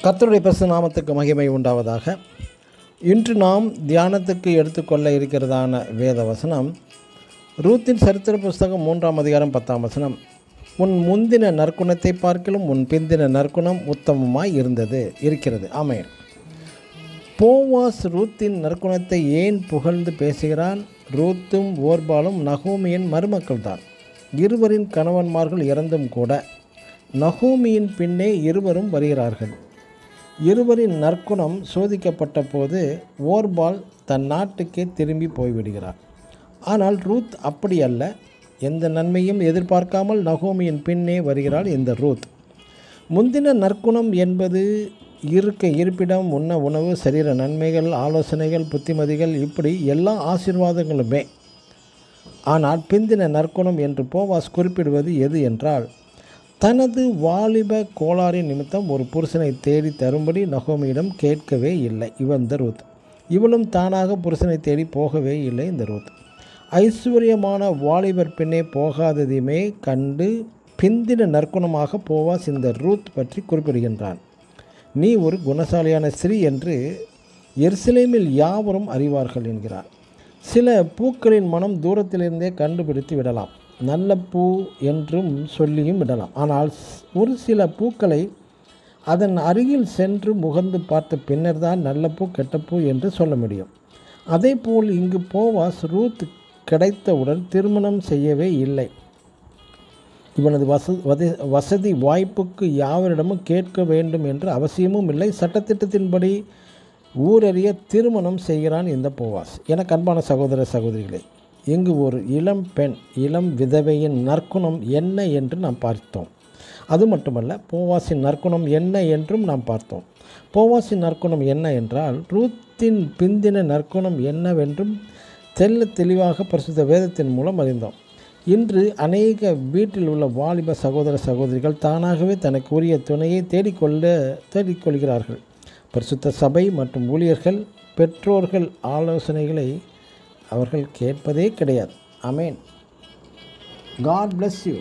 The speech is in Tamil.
கர்த்தருடைய பரிசுத்த நாமத்துக்கு மகிமை உண்டாவதாக. இன்று நாம் தியானத்துக்கு எடுத்துக்கொள்ள இருக்கிறதான வேத வசனம் ரூத்தின் சரித்திர புஸ்தகம் 3ஆம் அதிகாரம் 10ஆம் வசனம். உன் முந்தின நற்குணத்தை பார்க்கிலும் உன் பிந்தின நற்குணம் உத்தமமாய் இருக்கிறது. ஆமென். போவாஸ் ரூத்தின் நற்குணத்தை ஏன் புகழ்ந்து பேசுகிறான்? ரூத்தும் ஓர்பாலும் நகோமியின் மருமக்கள் தான். இருவரின் கணவன்மார்கள் இறந்தும் கூட நகோமியின் பின்னே இருவரும் வருகிறார்கள். இருவரின் நற்குணம் சோதிக்கப்பட்ட போது ஓர்பால் தன் நாட்டுக்கே திரும்பி போய்விடுகிறார். ஆனால் ரூத் அப்படி அல்ல. எந்த நன்மையும் எதிர்பார்க்காமல் நகோமியின் பின்னே வருகிறாள் இந்த ரூத். முந்தின நற்குணம் என்பது இருப்பிடம், உண்ண உணவு, சரீர நன்மைகள், ஆலோசனைகள், புத்திமதிகள், இப்படி எல்லா ஆசீர்வாதங்களுமே. ஆனால் பிந்தின நற்குணம் என்று போவாஸ் குறிப்பிடுவது எது என்றால், தனது வாலிப கோளாறின் நிமித்தம் ஒரு புருஷனை தேடி தரும்படி நகோமியிடம் கேட்கவே இல்லை இந்த ரூத். இவளும் தானாக புருஷனை தேடி போகவே இல்லை இந்த ரூத். ஐஸ்வர்யமான வாலிபர் பின்னே போகாததையுமே கண்டு பிந்தின நற்குணமாக போவாஸ் இந்த ரூத் பற்றி குறிப்பிடுகின்றான். நீ ஒரு குணசாலியான ஸ்திரீ என்று எருசலேமில் யாவரும் அறிவார்கள் என்கிறார். சில பூக்களின் மனம் தூரத்திலிருந்தே கண்டுபிடித்து விடலாம், நல்ல பூ என்றும் சொல்லியும் விடலாம். ஆனால் ஒரு சில பூக்களை அதன் அருகில் சென்று முகந்து பார்த்த பின்னர் தான் நல்ல பூ கெட்ட பூ என்று சொல்ல முடியும். அதே போல் இங்கு போவாஸ் ரூத் கிடைத்தவுடன் திருமணம் செய்யவே இல்லை. இவனது வசதி வாய்ப்புக்கு யாவரிடமும் கேட்க வேண்டும் என்ற அவசியமும் இல்லை. சட்டத்திட்டத்தின்படி ஊரறிய திருமணம் செய்கிறான் இந்த போவாஸ். எனக்கு அன்பான சகோதர சகோதரிகளே, இங்கு ஒரு இளம் பெண், இளம் விதவையின் நற்குணம் என்ன என்று நாம் பார்த்தோம். அது மட்டுமல்ல, போவாஸின் நற்குணம் என்ன என்றும் நாம் பார்த்தோம். போவாஸின் நற்குணம் என்ன என்றால், ரூத்தின் பிந்தின நற்குணம் என்னவென்றும் தெளிவாக பரிசுத்த வேதத்தின் மூலம் அறிந்தோம். இன்று அநேக வீட்டில் உள்ள வாலிப சகோதர சகோதரிகள் தானாகவே தனக்கு உரிய துணையை தேடிக்கொள்கிறார்கள். பரிசுத்த சபை மற்றும் ஊழியர்கள், பெற்றோர்கள் ஆலோசனைகளை அவர்கள் கேட்பதே கிடையாது. ஆமென். God bless you.